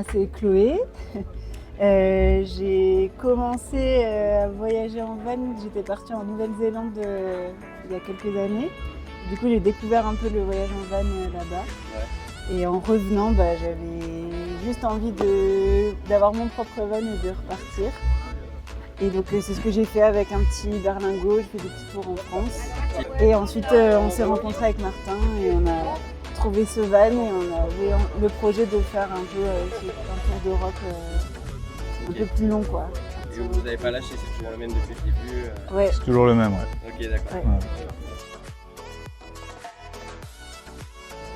moi c'est Chloé. J'ai commencé à voyager en van, j'étais partie en Nouvelle-Zélande il y a quelques années. Du coup j'ai découvert un peu le voyage en van là-bas. Ouais. Et en revenant, j'avais juste envie d'avoir mon propre van et de repartir. Et donc c'est ce que j'ai fait avec un petit berlingot, je fais des petits tours en France. Et ensuite on s'est rencontrés avec Martin et on a trouvé ce van et on avait le projet de faire un peu un tour d'Europe un peu plus long quoi. Et vous n'avez pas lâché, c'est toujours le même depuis le début Ouais. C'est toujours le même, ouais. Ok, d'accord. Ouais. Ouais.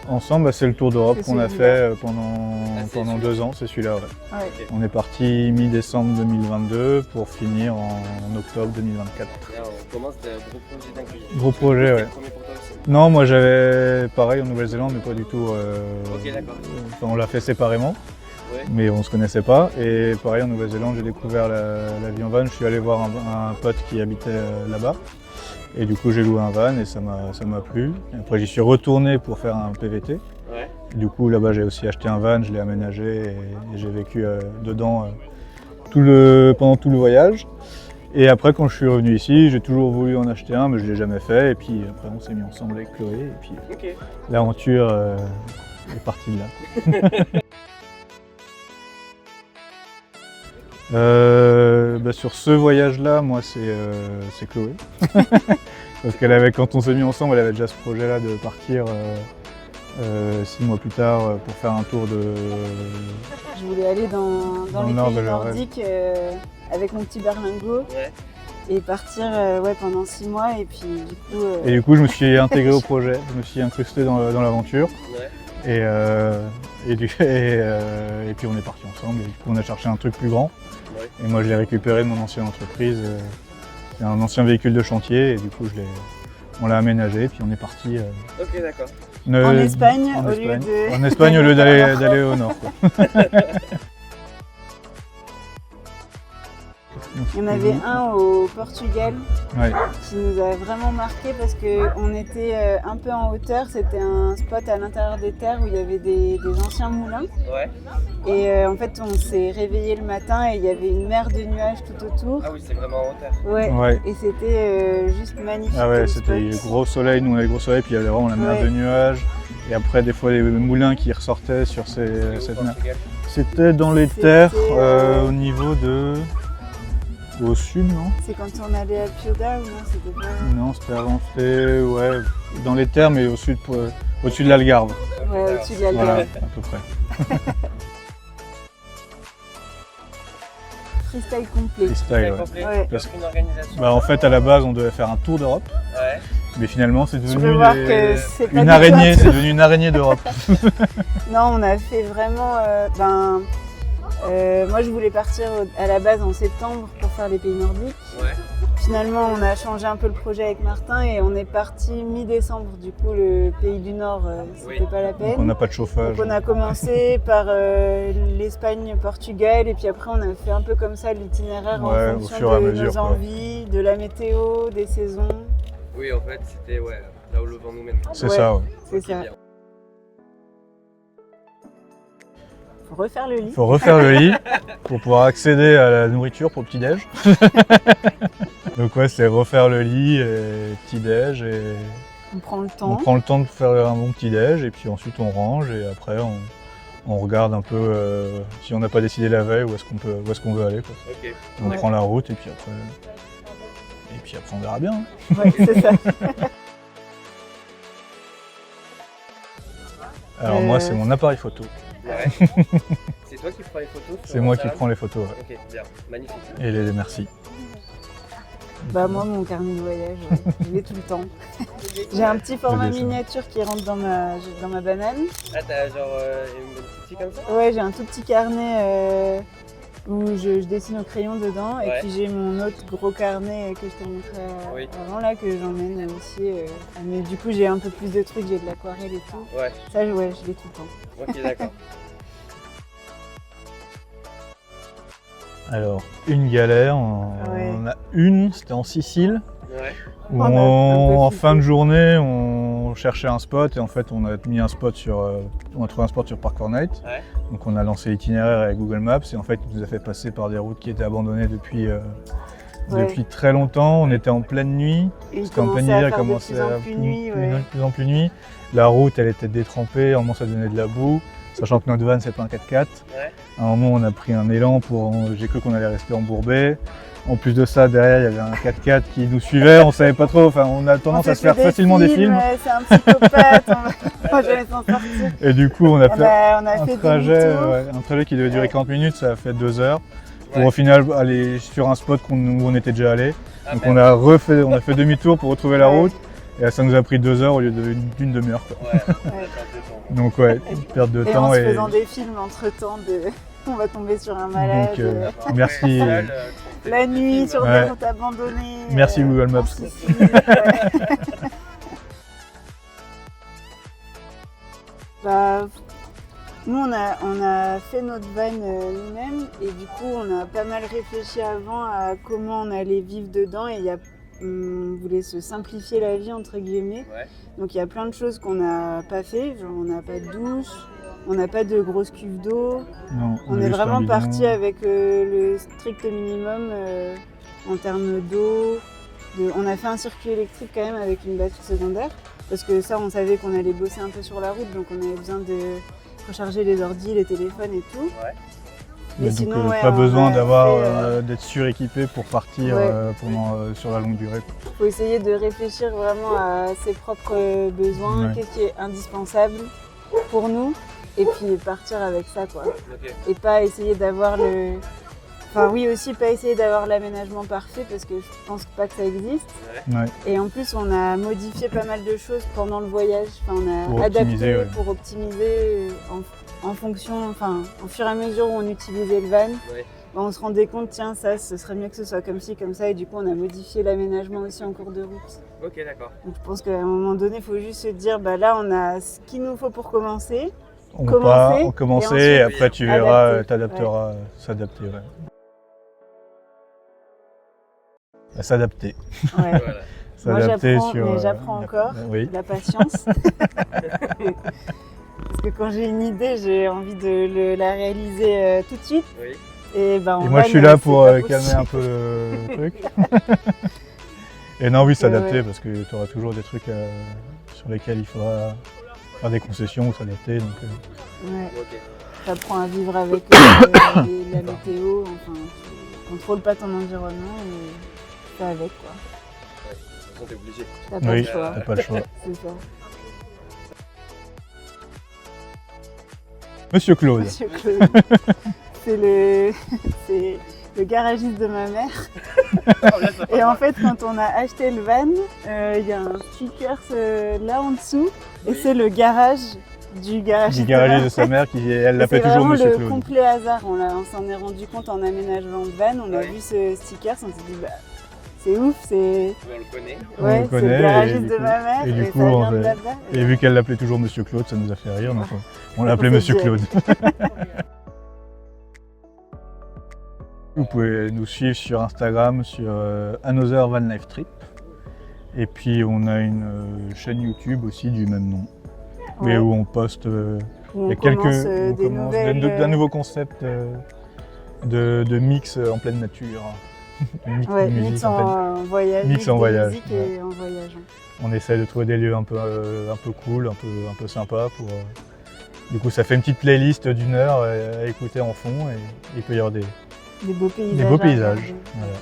Ensemble, c'est le tour d'Europe qu'on a fait pendant 2 ans, c'est celui-là. Ouais. Ouais. Okay. On est parti mi-décembre 2022 pour finir en octobre 2024. Là, on commence de gros projet d'un coup. Gros projet, ouais. C'était le premier pour toi aussi. Non, moi j'avais pareil en Nouvelle-Zélande, mais pas du tout. Ok, d'accord. Enfin, on l'a fait séparément, Ouais. mais on se connaissait pas. Et pareil en Nouvelle-Zélande, j'ai découvert la vie en van. Je suis allé voir un pote qui habitait là-bas. Et du coup, j'ai loué un van et ça m'a plu. Et après, j'y suis retourné pour faire un PVT. Ouais. Du coup, là-bas, j'ai aussi acheté un van, je l'ai aménagé et j'ai vécu dedans pendant tout le voyage. Et après, quand je suis revenu ici, j'ai toujours voulu en acheter un, mais je ne l'ai jamais fait. Et puis après, on s'est mis ensemble avec Chloé. Et puis Ok. l'aventure est partie de là. Sur ce voyage-là, moi, c'est Chloé. Parce quand on s'est mis ensemble, elle avait déjà ce projet-là de partir 6 mois plus tard pour faire un tour de... Je voulais aller dans le les nord pays de l'Europe. nordiques avec mon petit berlingot Ouais. et partir pendant 6 mois et puis du coup... Et du coup, je me suis intégré au projet, je me suis incrusté dans l'aventure. Ouais. Et puis on est parti ensemble et du coup on a cherché un truc plus grand. Ouais. Et moi je l'ai récupéré de mon ancienne entreprise. C'est un ancien véhicule de chantier et du coup on l'a aménagé et puis on est parti En Ok, d'accord. Espagne, en au lieu Espagne. de... En Espagne au lieu d'aller au nord. Quoi. Il y en avait un au Portugal Ouais. qui nous a vraiment marqué parce qu'on était un peu en hauteur. C'était un spot à l'intérieur des terres où il y avait des anciens moulins. Ouais. Et en fait, on s'est réveillé le matin et il y avait une mer de nuages tout autour. Ah oui, c'est vraiment en hauteur. Ouais. Ouais. Et c'était juste magnifique. Ah ouais, comme c'était spot. gros soleil, nous on avait gros soleil, puis il y avait vraiment la mer Ouais. de nuages. Et après des fois les moulins qui ressortaient sur cette mer. Portugal. C'était dans les C'était, terres au niveau de... Au sud, non? C'est quand on allait à Pioda ou non? C'était pas... Non, c'était avant, c'était dans les terres, mais au sud, au-dessus de l'Algarve. Ouais, au-dessus de la Voilà, Lune. à peu près. Freestyle complet. Freestyle, ouais. Complet. Ouais. Parce qu'une organisation. En fait, à la base, on devait faire un tour d'Europe, Ouais. mais finalement, c'est Tu devenu peux voir que c'est pas une du araignée, tout un c'est devenu une araignée d'Europe. Non, on a fait vraiment. Moi, je voulais partir à la base en septembre pour faire les pays nordiques. Ouais. Finalement, on a changé un peu le projet avec Martin et on est parti mi-décembre. Du coup, le pays du Nord, c'était Oui. pas la Donc, peine. on n'a pas de chauffage. Donc, on a commencé par l'Espagne, Portugal, et puis après, on a fait un peu comme ça l'itinéraire Ouais, en au fonction fur et à de mesure, nos quoi. envies, de la météo, des saisons. Oui, en fait, c'était là où le vent nous mène. C'est Ouais. ça, ouais. C'est Ok, ça. bien. Faut refaire le lit. Il faut refaire le lit pour pouvoir accéder à la nourriture pour le petit-déj. Donc ouais, c'est refaire le lit, et petit-déj, et On prend le on temps. prend le temps de faire un bon petit-déj, et puis ensuite on range, et après on regarde un peu si on n'a pas décidé la veille où est-ce qu'on veut aller, quoi. Ok. On Ouais. prend la route, et puis après on verra bien. Hein. Ouais, c'est ça. Alors moi, c'est mon appareil photo. Ouais. C'est toi qui prends les photos? C'est moi qui prends les photos, ouais. Ok, bien. Magnifique. Et les merci. Moi, mon carnet de voyage, je l'ai tout le temps. J'ai un petit format dessin. miniature qui rentre dans ma banane. Ah, t'as genre une petite comme ça? Ouais, j'ai un tout petit carnet où je dessine au crayon dedans. Ouais. Et puis j'ai mon autre gros carnet que je t'ai montré Oui. avant là, que j'emmène aussi. Mais du coup, j'ai un peu plus de trucs, j'ai de l'aquarelle et tout. Ouais. Ça, ouais, je l'ai tout le temps. Ok, d'accord. Alors, une galère, Ouais. on a une, c'était en Sicile, Ouais. où On a un peu en flippé. fin de journée, on cherchait un spot, et en fait on a trouvé un spot sur Park Fortnite. Ouais. Donc on a lancé l'itinéraire avec Google Maps et en fait il nous a fait passer par des routes qui étaient abandonnées depuis très longtemps. On était en pleine nuit, Et il parce qu'en pleine hiver il commençait à de plus en plus nuit. La route elle était détrempée, à un moment ça donnait de la boue, sachant que notre van c'est pas un 4x4. Ouais. À un moment on a pris un élan, j'ai cru qu'on allait rester embourbé. En plus de ça, derrière il y avait un 4x4 qui nous suivait, on savait pas trop, enfin on a tendance à se faire facilement des films. C'est un psychopathe, on va jamais s'en sortir. Et du coup on a fait un trajet, un trajet qui devait durer 40 minutes, ça a fait 2 heures. Pour Ouais. au final aller sur un spot où on était déjà allé. Ah, Donc merde. on a fait demi-tour pour retrouver la Ouais. route. Et ça nous a pris 2 heures au lieu d'une demi-heure. Quoi. Ouais, perte de temps. Donc ouais, une perte de Et temps. en se faisant des films entre temps on va tomber sur un malade. Donc, Après, merci. seul, La nuit sur Ouais. des routes abandonnées. Merci Google Maps. en Sicile, ouais. Bah, nous on a fait notre van nous-mêmes et du coup on a pas mal réfléchi avant à comment on allait vivre dedans et on voulait se simplifier la vie entre guillemets. Ouais. Donc il y a plein de choses qu'on n'a pas fait, genre on n'a pas de douche, on n'a pas de grosse cuve d'eau. Non, On est juste un vraiment bidon. parti avec le strict minimum en termes d'eau. On a fait un circuit électrique quand même avec une batterie secondaire parce que ça on savait qu'on allait bosser un peu sur la route donc on avait besoin de recharger les ordis, les téléphones et tout. Ouais. Mais Donc, sinon, ouais, pas on besoin a d'être suréquipé pour partir Ouais. sur la longue durée. Quoi. Il faut essayer de réfléchir vraiment à ses propres besoins, Ouais. qu'est-ce qui est indispensable pour nous et puis partir avec ça quoi. Ok. Et pas essayer d'avoir Enfin oui aussi pas essayer d'avoir l'aménagement parfait parce que je pense pas que ça existe. Ouais. Et en plus on a modifié pas mal de choses pendant le voyage. Enfin, on a Pour adapté optimiser, ouais. pour optimiser en fonction, enfin au fur et à mesure où on utilisait le van, Ouais. on se rendait compte tiens ça ce serait mieux que ce soit comme ci comme ça et du coup on a modifié l'aménagement aussi en cours de route. Ok, d'accord. Donc je pense qu'à un moment donné il faut juste se dire bah là on a ce qu'il nous faut pour commencer. On Commencer, commencer et et ensuite après tu verras, adapter. t'adapteras, s'adapter. Ouais. À s'adapter. Ouais. Voilà. Moi S'adapter j'apprends, sur. mais j'apprends encore. Oui. La patience. Parce que quand j'ai une idée, j'ai envie de la réaliser tout de suite. Oui. Et, ben, Et moi je suis là pour calmer un peu le truc. Et non, oui, s'adapter ouais. parce que tu auras toujours des trucs sur lesquels il faudra faire des concessions ou s'adapter. Donc, Ouais, Ok. t'apprends à vivre avec la météo. Enfin, tu contrôles pas ton environnement et tu fais avec quoi. De toute façon, t'es obligé. T'as pas oui, le choix. t'as pas le choix. C'est ça. Monsieur Claude. Monsieur Claude. c'est le garagiste de ma mère. Et en fait, quand on a acheté le van, il y a un sticker là en dessous et Oui. c'est le garage du garagiste. Du garagiste de sa mère qui, elle l'appelle C'est toujours vraiment Monsieur le Claude. complet hasard. On s'en est rendu compte en aménageant le van. On a Ouais. vu ce sticker, on s'est dit bah, c'est ouf, c'est On le connaît. On ouais, le c'est connaît, le garagiste et du de coup- ma mère et du et coup, ça on vient de fait- là-bas. Et vu qu'elle l'appelait toujours Monsieur Claude, ça nous a fait rire, donc on l'appelait On s'est Monsieur dit, Claude. Vous pouvez nous suivre sur Instagram, sur Another Van Life Trip. Et puis on a une chaîne YouTube aussi du même nom, mais Ouais. où on poste Où on il y a quelques commence on des commence nouvelles. d'un nouveau concept de mix en pleine nature. Mix Ouais, de musique mix en pleine- en voyage. Mix en de voyage, musique ouais. et en voyageant. On essaie de trouver des lieux un peu cool, un peu sympa pour. Du coup, ça fait une petite playlist d'1 heure à écouter en fond et il peut y avoir Des beaux paysages. des beaux à paysages. regarder. Voilà.